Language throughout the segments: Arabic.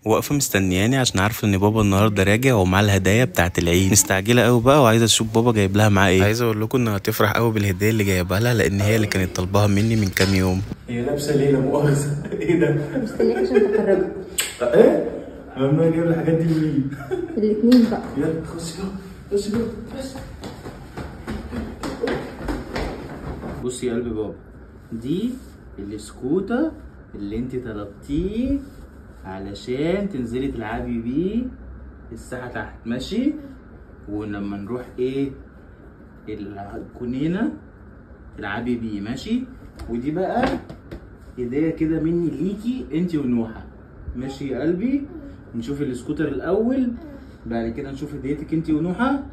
واقفه مستنياني عشان عارفه ان بابا النهارده راجع ومعاه الهدايا بتاعه العيد. مستعجله قوي بقى وعايزه اشوف بابا جايب لها معاه ايه. عايزه اقول لكم انها هتفرح قوي بالهديه اللي جايبها لها، لان هي اللي كانت طالباها مني من كام يوم. هي لابسه ليه؟ لا مؤاخذه. ايه ده؟ مستنيك عشان تخرجها. ايه؟ ماما جايب الحاجات دي لمين؟ الاثنين بقى. يلا خش جوه خش جوه بس. بصي يا قلب بابا، دي السكوتر اللي انت طلبتيه علشان تنزلي تلعبي بيه الساحه تحت، ماشي؟ ولما نروح ايه الجنينه تلعبي بيه، ماشي؟ ودي بقى هديه كده مني ليكي انت ونوحه، ماشي يا قلبي؟ نشوف السكوتر الاول، بعد كده نشوف هديتك انت ونوحه.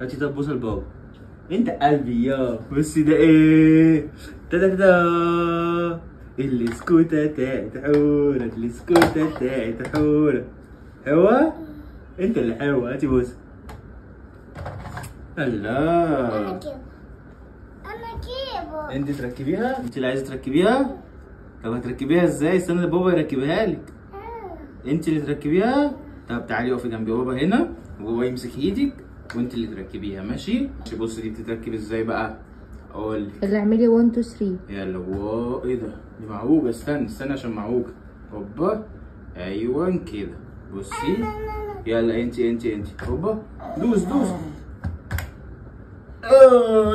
هاتي طب بوسه لبابا. انت قلبي يا بصي ده ايه؟ تادا تادا السكوتة بتاعت حورة، السكوتة بتاعت حورة. حوا؟ انت اللي حوا، هاتي بوسه. الله، انا كيبو. انت تركبيها؟ انت اللي عايزه تركبيها؟ طب هتركبيها ازاي؟ استنى بابا يركبها لك. انت اللي تركبيها؟ طب تعالي اقفي جنبي بابا هنا وهو يمسك ايدك وانت اللي تركبيها، ماشي؟ بصي دي بتتركب ازاي بقى؟ اقول لك. اللي اعملي 1 2 3. يلا. واو ايه ده؟ دي معوجه. استنى عشان معوجه. هوبا. ايوه كده. بصي يلا انت هوبا دوس.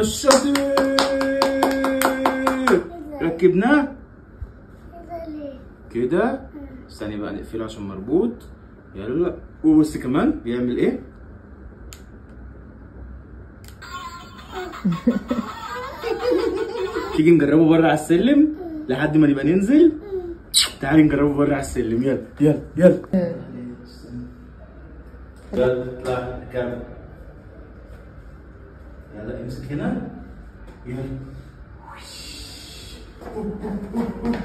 شاطر. ركبناه كده. استني بقى نقفله عشان مربوط. يلا. وبص كمان بيعمل ايه؟ تيجي نجربه بره على السلم لحد ما نبقى ننزل. تعالي نجربه بره على السلم. يلا اطلع كمل. يلا امسك هنا. يلا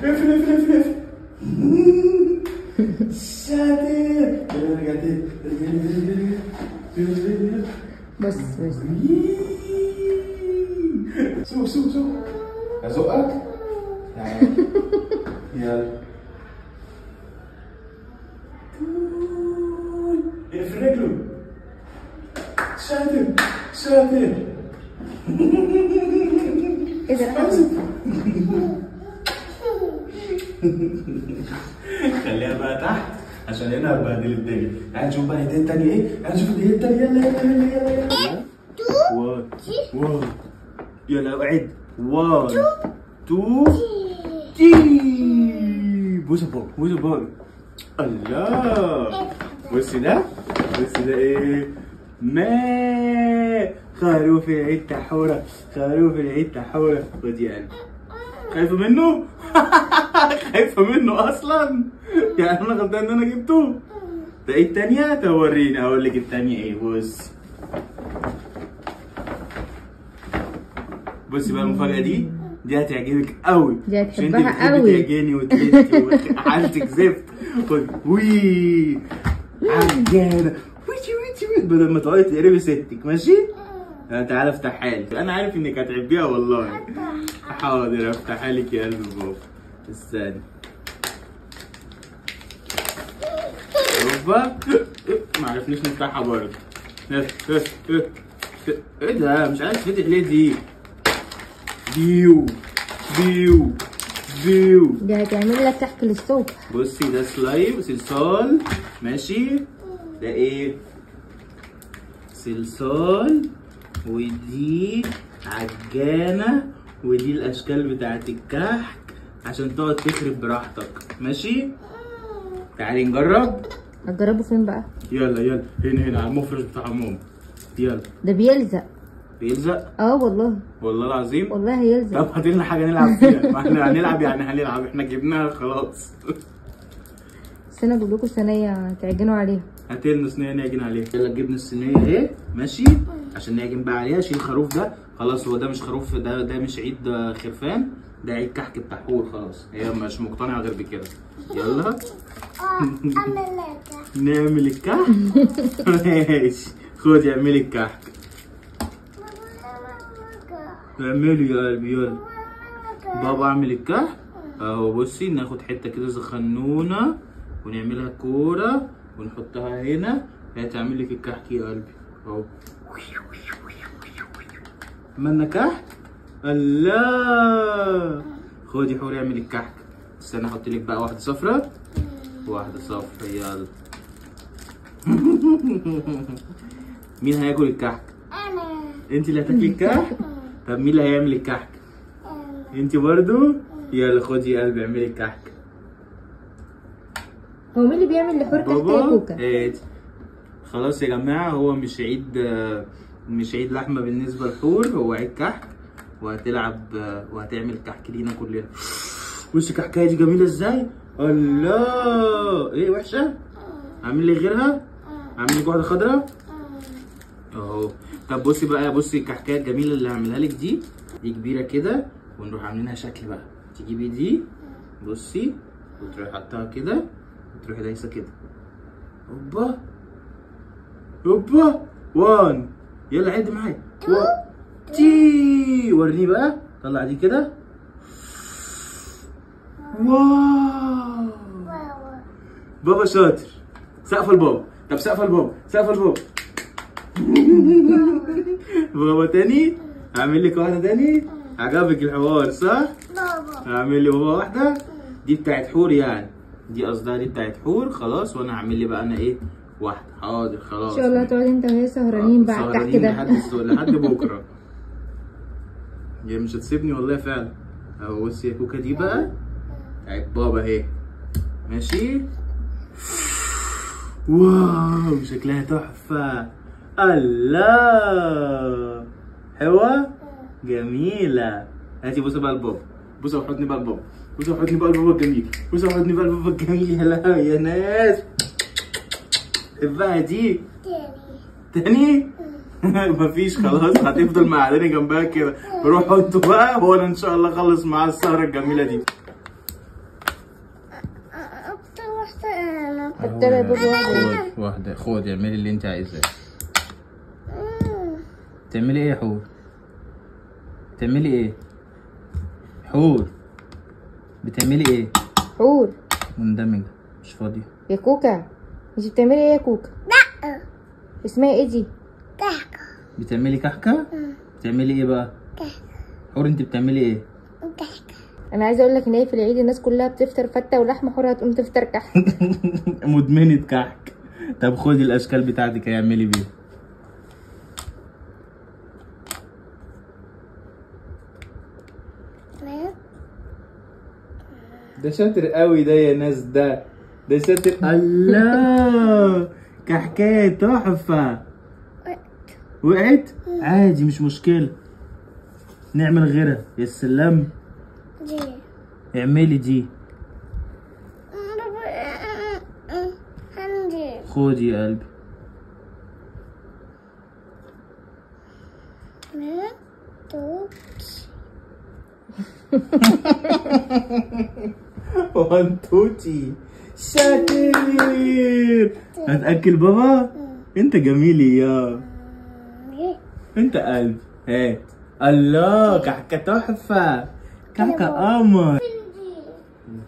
اقفل. شاطر. ارجع تاني. بس سوق ازقك. يلا اقفل رجله. شاطر. ايه ده؟ خليها بقى تحت عشان هنا هبهدل الدنيا. تعالى نشوف بقى الهديه التانية ايه؟ تعالى نشوف الهديه التانية. يلا. واو. يلا عد. 1 2 3. بوسه بابا. الله. بصي ده ايه؟ خروف العيد تحوره. خد يا قلبي. خايفه منه؟ خايفه منه اصلا؟ يعني انا غلطان ان انا جبته. ده ايه التانية؟ توريني اقول لك التانية ايه. بصي بقى المفاجأة دي هتعجبك قوي. دي هتحبها قوي. بتعجني وتلتي وحالتك زفت. وي عجانة بدل ما تقعدي تقربي ستك، ماشي؟ تعالى افتحها لك. انا عارف انك هتحبيها والله. حاضر افتحها لك يا قلب بابا. استني. اوبا. ما عرفناش نفتحها برضه. ايه ده؟ مش عارف تفتح ليه دي؟ بيو. دي هتعمل لك كحك للصبح. بصي ده سلايم صلصال، ماشي؟ ده ايه؟ صلصال. ودي عجانة. ودي الاشكال بتاعت الكحك عشان تقعد تخرب براحتك، ماشي؟ تعالي نجرب. هتجربه فين بقى؟ يلا هنا على المفرش بتاع ماما. يلا. ده بيلزق. والله العظيم. والله هيلزق. طب هاتلنا حاجه نلعب فيها. ما احنا هنلعب احنا جبناها خلاص. استنى اجيب لكم صينيه تعجنوا عليها. هاتلنا صينيه نعجن عليها. يلا جبنا الصينيه اهي، ماشي؟ عشان نعجن بقى عليها. شيل الخروف ده خلاص. هو ده مش خروف، ده مش عيد خرفان، ده عيد كحك بتاع حور خلاص. هي مش مقتنعه غير بكده. يلا نعمل الكحك. ماشي خدي اعملي الكحك. اعملي يا قلبي. يلا بابا اعمل الكحك اهو. بصي ناخد حته كده صغنونه ونعملها كورة ونحطها هنا، هي تعمل لك الكحك يا قلبي اهو. عملنا كحك. الله، خدي حوري اعمل الكحك. استنى احط لك بقى واحدة صفرا وواحدة صفرا. يلا. مين هياكل الكحك؟ انا. انت اللي هتاكلي الكحك؟ طب مين اللي هيعمل الكحك؟ انت برضو؟ يلا خدي يا قلبي اعملي الكحك. هو مين اللي بيعمل لحور كحك يا كوكا؟ هاتي. خلاص يا جماعة، هو مش عيد لحمة بالنسبة لحور، هو عيد كحك، وهتلعب وهتعمل كحك لينا كلنا. بصي الكحكاية دي جميلة ازاي؟ الله، ايه وحشة؟ اعمل لي غيرها؟ اعمل لك واحدة خضراء؟ اهو. طب بصي بقى، بصي الكحكاية الجميلة اللي هعملها لك دي كبيرة كده، ونروح عاملينها شكل بقى. تجيبي دي بصي وتروحي حطها كده وتروحي دايسة كده. هوبا هوبا 1. يلا عد معايا. 1 وريني بقى. طلع دي كده. واو، بابا شاطر. سقف البابا. طب سقف البابا، سقف البابا. بابا تاني. هعمل لك واحدة تاني. عجبك الحوار صح؟ بابا هعمل لي بابا واحدة. دي بتاعت حور يعني. دي قصدها دي بتاعت حور. خلاص، وانا هعمل لي بقى انا ايه؟ واحدة. حاضر خلاص. ان شاء الله تقعد انت وهي سهرانين بقى على الكحك ده لحد بكرة. هي مش هتسيبني والله فعلا. اهو بصي يا كوكا دي بقى بتاعت بابا اهي. ماشي. واو شكلها تحفة. الله، حلوة جميلة. هاتي بصي بقى لبابا. بصي وحضني بقى لبابا. بصي وحضني بقى لبابا الجميل. بصي وحضني بقى لبابا الجميل. يا لهوي يا ناس. بقى دي تاني. مفيش خلاص، هتفضل معلاني جنبها كده. روحوا انتوا بقى وانا ان شاء الله اخلص معاها السهرة الجميلة دي. حط لها بابا واحدة. خدي اعملي اللي انت عايزاه. تعملي ايه يا حور؟ بتعملي ايه؟ حور بتعملي ايه؟ حور مندمجة مش فاضية. يا كوكا، انت بتعملي ايه يا كوكا؟ لا. اسمها ايه دي؟ كحكة. بتعملي كحكة؟ بتعملي ايه بقى؟ كحكة. حور انت بتعملي ايه؟ كحكة. انا عايزه اقول لك ان هي في العيد الناس كلها بتفطر فته ولحمه، حور هتقوم تفطر كحك. مدمنة كحك. طب خدي الاشكال بتاعتك اعملي بيها. ده شاطر قوي ده يا ناس. ده شاطر. الله، كحكاية تحفة. وقعت عادي مش مشكلة، نعمل غيرها. يا سلام. دي. اعملي دي. عندي. خدي يا قلبي. وانتوتي شاطر. هتأكل بابا؟ انت جميل يا انت قلبي. هات. الله، كحكة تحفة. كحكة قمر.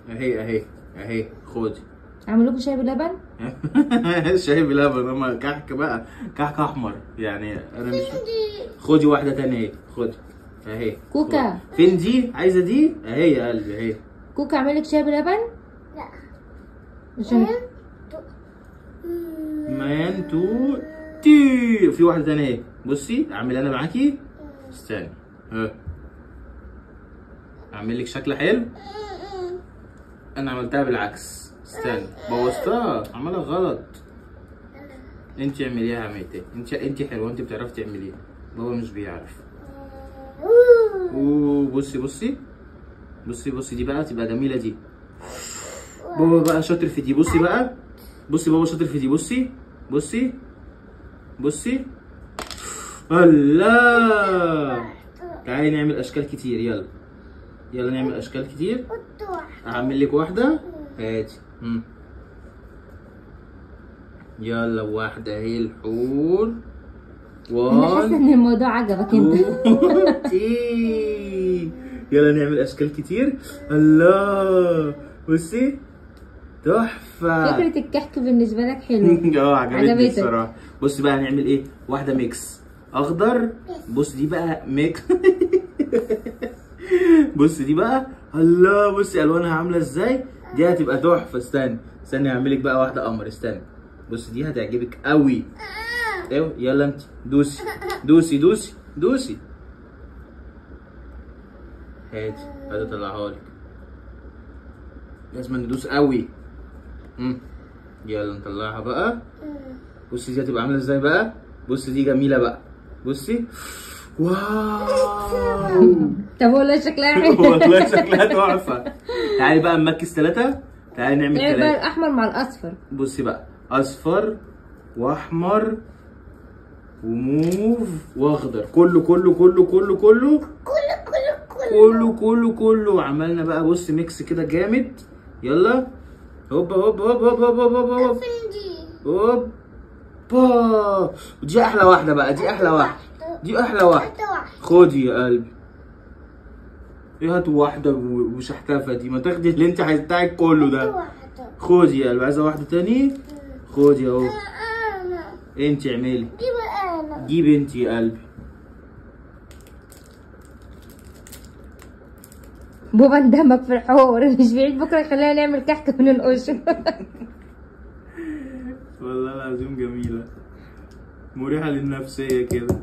اهي خدي. اعمل لكم شاي بلبن؟ شاي بلبن؟ اما كحك بقى كحك احمر يعني. انا مش. خدي واحدة تانية اهي. خدي اهي. كوكا فين دي؟ عايزة دي؟ اهي يا قلبي اهي. كوكا اعمل لك شاي بلبن؟ لا. عشان مان تو تي. في واحدة تانية اهي. بصي اعمل انا معاكي. استني. ها، اعمل لك شكل حلو. انا عملتها بالعكس. استني، بوظتها، عملها غلط. انت اعمليها يا ميتة. انت حلوة، انت بتعرفي تعمليها، بابا مش بيعرف. بصي دي بقى تبقى جميلة دي. بابا بقى شاطر في دي. بصي بقى، بصي بابا شاطر في دي. بصي. الله، تعالي نعمل اشكال كتير. يلا نعمل اشكال كتير. اعمل لك واحدة. هاتي. يلا واحدة اهي الحور. انا حاسه ان الموضوع عجبك انت. يلا نعمل اشكال كتير. الله، بصي تحفه. فكره الكحك بالنسبه لك حلوه. عجبتني عجبتك. الصراحه. بص بقى هنعمل ايه، واحده ميكس اخضر. بص دي بقى ميكس بص دي بقى، الله بصي الوانها عامله ازاي، دي هتبقى تحفه. استني هعملك بقى واحده قمر. استني بص دي هتعجبك قوي. ايوه يلا انت دوسي دوسي دوسي دوسي. هاتي اطلعها لك. لازم ندوس قوي. يلا نطلعها بقى. بصي دي هتبقى عامله ازاي بقى. بصي دي جميله بقى. بصي واو. طب والله شكلها حلو. والله شكلها تحفه. تعالي بقى نمكس 3. تعالي نعمل 3. بقى الاحمر مع الاصفر. بصي بقى اصفر واحمر وموف واخضر، كله كله كله كله كله كله كله كله. عملنا بقى بص ميكس كده جامد. يلا هوبا هوبا هوبا هوبا هوبا هوبا هوبا. دي احلى واحده بقى، دي احلى واحده، دي احلى واحده. خدي يا قلبي. ايه هات واحده وشحتفه دي، ما تاخدي اللي انت بتاعك كله ده. خدي يا قلبي. عايزه واحده تاني؟ خدي اهو. انت اعملي. جيبي انت يا قلبي. بابا اندمج في الحوار. مش بعيد بكره خلينا نعمل كحك وننقشه. والله العظيم جميله، مريحه للنفسيه كده.